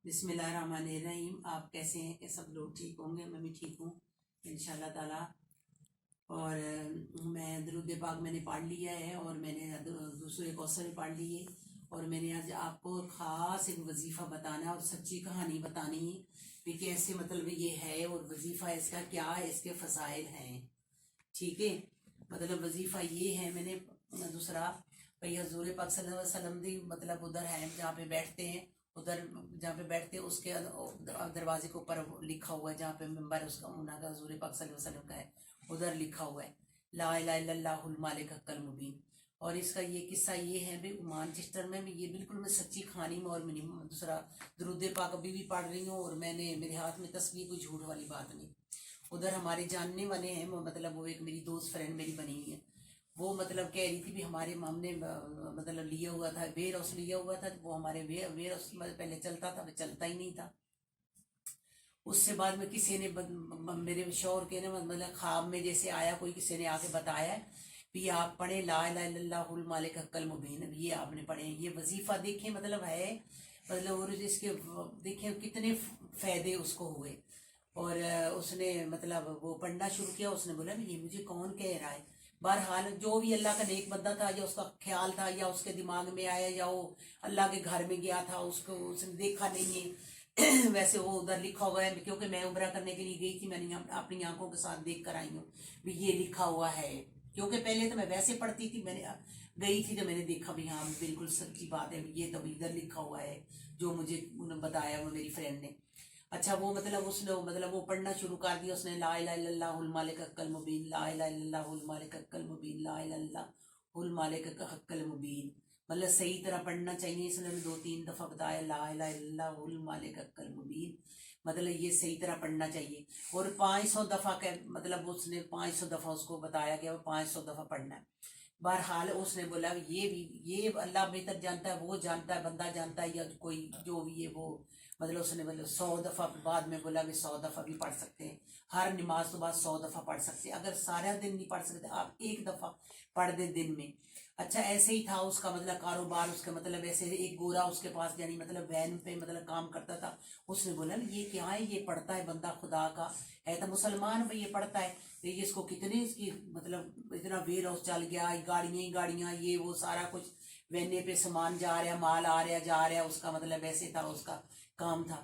بسم اللہ الرحمن الرحیم۔ آپ کیسے ہیں کہ سب لوگ ٹھیک ہوں گے؟ میں بھی ٹھیک ہوں انشاءاللہ تعالیٰ۔ اور میں درود پاک میں نے پڑھ لیا ہے، اور میں نے دوسرے کوثر پڑھ لیے، اور میں نے آج آپ کو خاص ایک وظیفہ بتانا اور سچی کہانی بتانی ہے کہ کیسے مطلب یہ ہے، اور وظیفہ اس کا کیا ہے، اس کے فضائل ہیں، ٹھیک ہے۔ مطلب وظیفہ یہ ہے، میں نے دوسرا بھئی حضور پاک صلی اللہ علیہ وسلم دی مطلب ادھر ہے جہاں پہ بیٹھتے ہیں، ادھر جہاں پہ بیٹھتے ہیں اس کے دروازے کے اوپر لکھا ہوا ہے، جہاں پہ ممبر اس کا انہوں کا حضور پاک صلی اللہ علیہ وسلم کا ہے، ادھر لکھا ہوا ہے لا الہ الا اللہ المالک حق المبین۔ اور اس کا یہ قصہ یہ ہے بھی مانچسٹر میں بھی، یہ بالکل میں سچی کہانی میں، اور میں دوسرا درود پاک ابھی بھی پڑھ رہی ہوں، اور میں نے میرے ہاتھ میں تصویر، کوئی جھوٹ والی بات نہیں۔ ادھر ہمارے جاننے والے ہیں، مطلب وہ ایک میری دوست فرینڈ میری بنی ہوئی ہے، وہ مطلب کہہ رہی تھی بھی ہمارے مام نے مطلب لیا ہوا تھا، ویئر ہاؤس لیا ہوا تھا، وہ ہمارے ویئر ہاؤس پہلے چلتا تھا، وہ چلتا ہی نہیں تھا۔ اس سے بعد میں کسی نے میرے شوہر کے نا مطلب خواب میں جیسے آیا، کوئی کسی نے آ کے بتایا بھی آپ پڑھیں لا الہ الا اللہ المالک حق المبین، یہ آپ نے پڑھیں، یہ وظیفہ دیکھیں مطلب ہے، مطلب اور اس کے دیکھیں کتنے فائدے اس کو ہوئے۔ اور اس نے مطلب وہ پڑھنا شروع کیا، اس نے بولا یہ مجھے کون کہہ رہا ہے، بہرحال جو بھی اللہ کا نیک بندہ تھا، یا اس کا خیال تھا، یا اس کے دماغ میں آیا، یا وہ اللہ کے گھر میں گیا تھا، اس کو اس نے دیکھا نہیں ہے ویسے وہ ادھر لکھا ہوا ہے، کیونکہ میں عمرہ کرنے کے لیے گئی تھی، میں نے اپنی آنکھوں کے ساتھ دیکھ کر آئی ہوں بھی یہ لکھا ہوا ہے، کیونکہ پہلے تو میں ویسے پڑھتی تھی، میں نے گئی تھی تو میں نے دیکھا بھی ہاں بالکل سچی بات ہے، یہ تو ادھر لکھا ہوا ہے جو مجھے بتایا وہ میری فرینڈ نے۔ اچھا وہ مطلب اس نے مطلب وہ پڑھنا شروع کر دیا، اس نے لا الہ الا اللہ المالک حق المبین، لا الہ الا اللہ المالک حق المبین، لا الہ الا اللہ المالک حق المبین، مطلب صحیح طرح پڑھنا چاہیے، اس نے 2-3 دفعہ بتایا لا الہ الا اللہ المالک حق المبین، مطلب یہ صحیح طرح پڑھنا چاہیے، اور 500 دفعہ کا مطلب اس نے 500 دفعہ اس کو بتایا گیا، 500 دفعہ پڑھنا ہے۔ بہرحال اس نے بولا یہ اللہ بہتر جانتا ہے، وہ جانتا ہے، بندہ جانتا ہے، یا کوئی جو بھی ہے وہ مطلب اس نے مطلب 100 دفعہ بعد میں بولا کہ 100 دفعہ بھی پڑھ سکتے ہیں، ہر نماز تو بعد 100 دفعہ پڑھ سکتے ہیں، اگر سارا دن نہیں پڑھ سکتے آپ ایک دفعہ پڑھ دیں دن میں۔ اچھا ایسے ہی تھا اس کا مطلب کاروبار، اس کا مطلب ایسے ایک گورا اس کے پاس یعنی مطلب وین پہ مطلب کام کرتا تھا، اس نے بولا یہ کیا ہے، یہ پڑھتا ہے بندہ خدا کا ہے تو مسلمان بھائی، یہ پڑھتا ہے تو یہ اس کو کتنے اس کی مطلب اتنا ویئر ہاؤس چل گیا، گاڑیاں ہی گاڑیاں، یہ وہ سارا کچھ وینے پہ سامان جا رہا، مال آ رہا جا رہا، اس کا مطلب ایسے تھا اس کا کام تھا۔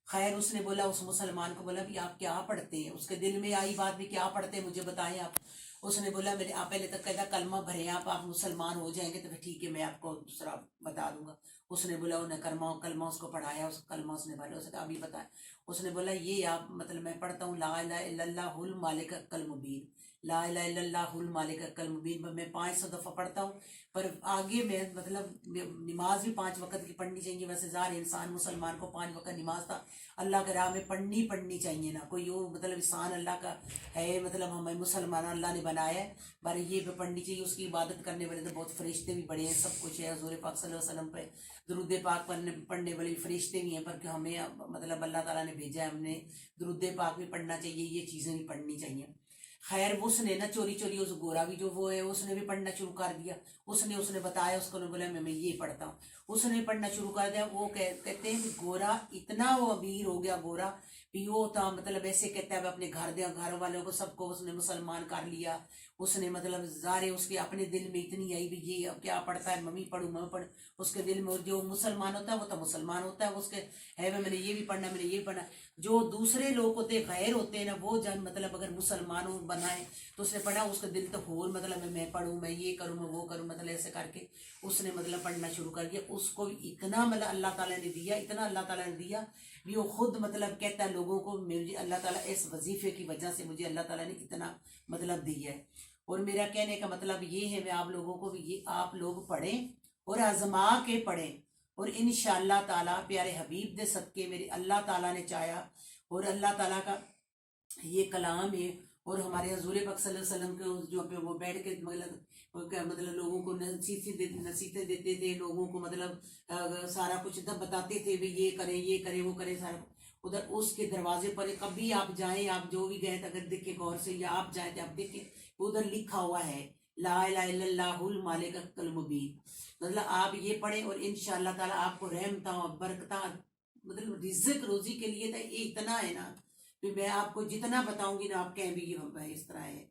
خیر اس نے بولا اس مسلمان کو بولا بھی آپ کیا پڑھتے ہیں، اس کے دل میں آئی بات بھی کیا پڑھتے ہیں مجھے بتائیں آپ۔ اس نے بولا میرے آپ پہلے تک کہتا کلمہ بھرے آپ مسلمان ہو جائیں گے تو پھر ٹھیک ہے میں آپ کو دوسرا بتا دوں گا۔ اس نے بولا انہیں کلمہ اس کو پڑھایا، اس کلمہ اس نے بھرا، اس نے ابھی بتایا، اس نے بولا یہ آپ مطلب میں پڑھتا ہوں لا الہ الا اللہ المالک حق المبین، لا الہ الا اللہ المالک حق المبین، میں 500 دفعہ پڑھتا ہوں، پر آگے میں مطلب نماز بھی 5 وقت کی پڑھنی چاہیے، ویسے ظاہر انسان مسلمان کو 5 وقت نماز تھا اللہ کے راہ میں پڑھنی چاہیے، نا کوئی وہ مطلب انسان اللہ کا ہے، مطلب ہمیں مسلمان اللہ نے بنایا ہے پر یہ بھی پڑھنی چاہیے، اس کی عبادت کرنے والے تو بہت فرشتے بھی بڑے ہیں، سب کچھ ہے، حضور پاک صلی اللہ علیہ وسلم پہ درود پاک پڑھنے والے فرشتے بھی ہیں، پر کہ ہمیں مطلب اللہ تعالیٰ نے بھیجا ہے، ہم نے درود پاک بھی پڑھنا چاہیے، یہ چیزیں بھی پڑھنی چاہیے۔ خیر اس نے نا چوری اس گورا بھی جو وہ ہے اس نے بھی پڑھنا شروع کر دیا، اس نے بتایا، اس کو بولا میں یہ پڑھتا ہوں، اس نے پڑھنا شروع کر دیا۔ وہ کہتے ہیں کہ گورا اتنا وہ امیر ہو گیا، گورا بھی وہ تھا مطلب ایسے کہتا ہے اپنے گھر والوں کو سب کو اس نے مسلمان کر لیا، اس نے مطلب ظاہر اس کے اپنے دل میں اتنی آئی بھی یہ اب کیا پڑھتا ہے، ممی پڑھوں اس کے دل میں جو مسلمان ہوتا ہے وہ تو مسلمان ہوتا ہے، اس کے ہے میں نے یہ بھی پڑھنا، میں نے یہ پڑھنا۔ جو دوسرے لوگ ہوتے غیر ہوتے ہیں نا، وہ جن مطلب اگر مسلمانوں بنائے تو اس نے پڑھا، اس کا دل تو ہو مطلب میں پڑھوں، میں یہ کروں، میں وہ کروں، مطلب ایسے کر کے اس نے مطلب پڑھنا شروع کر دیا۔ اس کو اتنا مطلب اللہ تعالیٰ نے دیا، اتنا اللہ تعالیٰ نے دیا بھی وہ خود مطلب کہتا ہے لوگوں کو مجھے اللہ تعالیٰ اس وظیفے کی وجہ سے مجھے اللہ تعالیٰ نے اتنا مطلب دیا ہے۔ اور میرا کہنے کا مطلب یہ ہے میں آپ لوگوں کو بھی یہ آپ لوگ پڑھیں اور آزما کے پڑھیں، اور انشاءاللہ تعالیٰ پیارے حبیب دے صدقے میرے اللہ تعالیٰ نے چاہا، اور اللہ تعالیٰ کا یہ کلام ہے، اور ہمارے حضور پاک صلی اللہ علیہ وسلم کے جو پہ وہ بیٹھ کے مطلب لوگوں کو نصیحتیں دیتے تھے، لوگوں کو مطلب سارا کچھ بتاتے تھے بھی یہ کریں وہ کریں سارا، ادھر اس کے دروازے پر کبھی آپ جائیں، آپ جو بھی گئے اگر دیکھیں غور سے، یا آپ جائیں تو آپ دیکھیں ادھر لکھا ہوا ہے لا الہ الا اللہ المالک حق المبین، مطلب آپ یہ پڑھیں اور انشاءاللہ تعالیٰ آپ کو رحمتاں برکتاں مطلب رزق روزی کے لیے یہ اتنا ہے نا کہ میں آپ کو جتنا بتاؤں گی نا آپ کہیں بھی اس طرح ہے.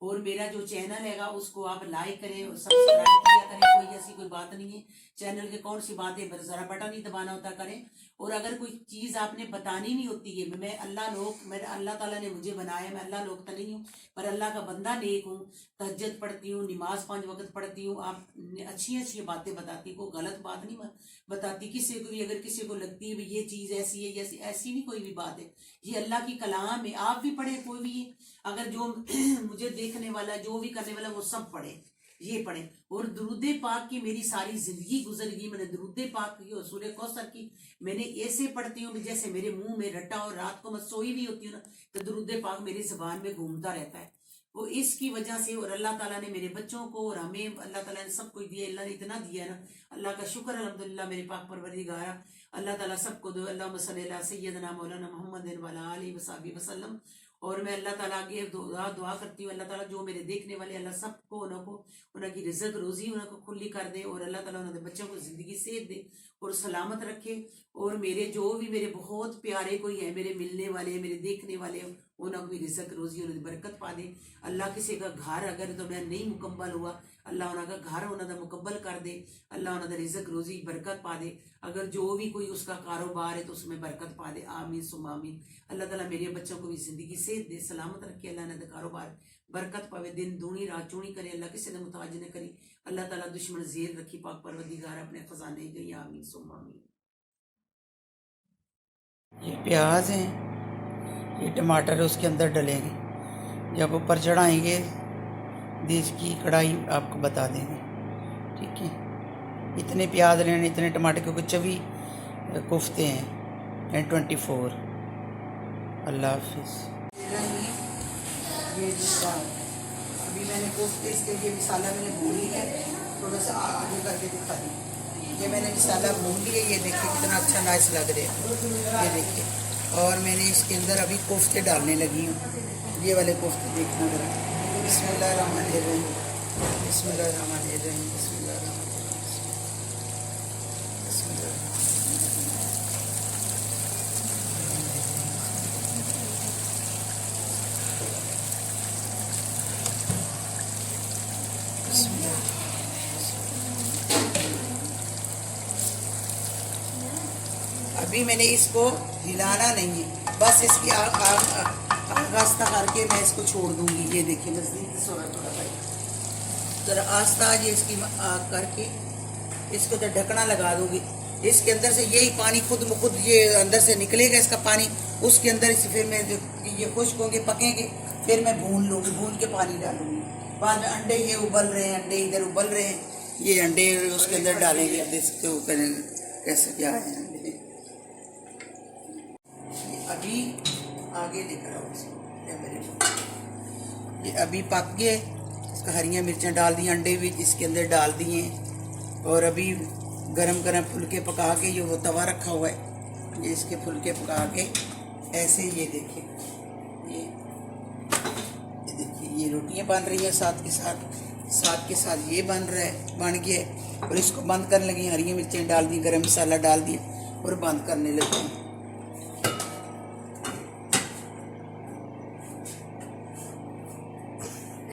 اور میرا جو چینل ہے گا اس کو آپ لائک کریں اور سبسکرائب کیا کریں. کوئی ایسی کوئی بات نہیں ہے. چینل کے کون سی باتیں ذرا بٹن ہی دبانا ہوتا کریں. اور اگر کوئی چیز آپ نے بتانی نہیں ہوتی ہے، میں اللہ تعالیٰ نے مجھے بنایا، میں اللہ لوگ تو نہیں ہوں پر اللہ کا بندہ نیک ہوں. تہجد پڑھتی ہوں، نماز 5 وقت پڑھتی ہوں. آپ اچھی باتیں بتاتی، کوئی غلط بات نہیں بتاتی. کسی کو بھی اگر کسی کو لگتی ہے یہ چیز ایسی ہے، ایسی نہیں کوئی بھی بات ہے. یہ اللہ کی کلام ہے. آپ بھی پڑھیں، کوئی بھی اگر جو مجھے دیکھنے والا جو بھی کرنے والا وہ سب پڑھے، یہ پڑھے. اور درود پاک کی میری ساری زندگی گزر گئی. میں نے درود پاک کی اور سورہ کوثر کی میں نے ایسے پڑھتی ہوں جیسے میرے منہ میں رٹا. اور رات کو میں سوئی بھی ہوتی ہوں نا تو درود پاک میری زبان میں گھومتا رہتا ہے. وہ اس کی وجہ سے. اور اللہ تعالیٰ نے میرے بچوں کو اور ہمیں اللہ تعالیٰ نے سب کو دیا. اللہ نے اتنا دیا نا، اللہ کا شکر الحمدللہ. میرے پاک پروردگار اللہ تعالیٰ سب کو دو. اللہم صلی علی سیدنا مولانا محمد وعلی آلہ وصحبہ وسلم. اور میں اللہ تعالیٰ آگے دعا کرتی ہوں، اللہ تعالیٰ جو میرے دیکھنے والے اللہ سب کو انہوں کی رزق روزی انہوں کو کھلی کر دے. اور اللہ تعالیٰ انہوں نے بچوں کو زندگی صحت دے اور سلامت رکھے. اور میرے جو بھی میرے بہت پیارے کوئی ہے، میرے ملنے والے میرے دیکھنے والے، انہوں کو رزق روزی انہوں نے برکت پا دے. اللہ کسی کا گھر اگر تو میں نہیں مکمل ہوا، اللہ انہوں کا گھر انہوں نے مکمل کر دے. اللہ انہوں نے رزق روزی برکت پا دے. اگر جو بھی کوئی اس کا کاروبار ہے تو اس میں برکت پا دے. آمین ثم آمین. اللہ تعالیٰ میرے بچوں کو بھی زندگی صحت دے، سلامت رکھے. اللہ نے کاروبار برکت پاوے، دن دونی رات چونی کرے. اللہ کسی نے محتاج نہ کری. اللہ تعالیٰ دشمن زیر رکھی. پاک پروردگار اپنے خزانے گئی. آمین ثم آمین. یہ پیاز ہیں، یہ ٹماٹر اس کے اندر ڈلیں گے. جب اوپر چڑھائیں گے دیج کی کڑھائی آپ کو بتا دیں گے. ٹھیک ہے، اتنے پیاز لینے اتنے ٹماٹر، کیونکہ 24 کوفتے ہیں 24. اللہ حافظ. یہ دوسرا ابھی میں نے کوفتے اس کے لیے مسالہ میں نے بھون لیا ہے. تھوڑا سا آگے کر کے دکھا دیں. یہ میں نے مسالہ بھون لیا. یہ دیکھیں کتنا اچھا نائس لگ رہا ہے. یہ دیکھیں. اور میں نے اس کے اندر ابھی کوفتے ڈالنے لگی ہوں. یہ والے کوفتے دیکھنا ذرا. بسم اللہ الرحمن الرحیم. بسم اللہ الرحمن الرحیم. بسم اللہ الرحمن الرحیم. بسم اللہ الرحمن ابھی میں نے اس کو ہلانا نہیں ہے، بس اس کی آستہ کر کے میں اس کو چھوڑ دوں گی. یہ دیکھیں نزدیک سے تھوڑا سا ذرا آستہ یہ اس کی کر کے اس کو ڈھکنا لگا دوں گی. اس کے اندر سے یہی پانی خود بخود یہ اندر سے نکلے گا اس کا پانی. اس کے اندر سے پھر میں یہ خشک ہوں گے پکیں گے، پھر میں بھون لوں گی، بھون کے پانی ڈالوں گی. بعد میں انڈے یہ ابل رہے ہیں، انڈے ادھر ابل رہے ہیں. یہ انڈے اس کے اندر ڈالیں گے. دیکھ سکتے ہو کیسے کیا ہے انڈے. ابھی آگے لے کر آؤ. یہ ابھی پک گئے. اس کا ہریاں مرچیں ڈال دی، انڈے بھی اس کے اندر ڈال دیے. اور ابھی گرم گرم پھلکے پکا کے یہ وہ توا رکھا ہوا ہے، یہ اس کے پھلکے پکا کے ایسے. یہ دیکھیں یہ دیکھیے یہ روٹیاں بن رہی ہیں ساتھ کے ساتھ یہ بن رہا ہے، بن گیا. اور اس کو بند کرنے لگی. ہری مرچیں ڈال دی، گرم مسالہ ڈال دیا اور بند کرنے لگی.